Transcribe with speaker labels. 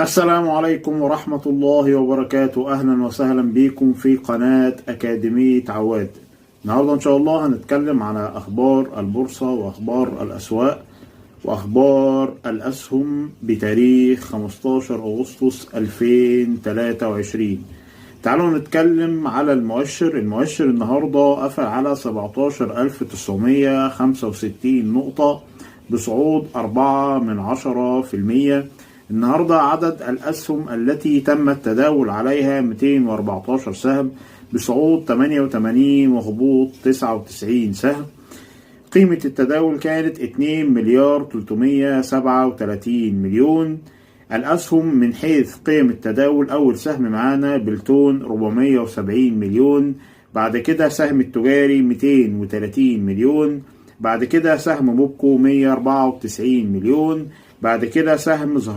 Speaker 1: السلام عليكم ورحمة الله وبركاته. أهلا وسهلا بكم في قناة أكاديمية عواد. النهاردة إن شاء الله هنتكلم على أخبار البورصة وأخبار الأسواق وأخبار الأسهم بتاريخ 15 أغسطس 2023. تعالوا نتكلم على المؤشر النهاردة قفل على 17965 نقطة بصعود 4%. النهاردة عدد الأسهم التي تم التداول عليها 214 سهم بصعود 88 وهبوط 99 سهم. قيمة التداول كانت 2 مليار 337 مليون. الأسهم من حيث قيم التداول، أول سهم معانا بلتون 470 مليون، بعد كده سهم التجاري 230 مليون، بعد كده سهم موبكو 194 مليون، بعد كده سهم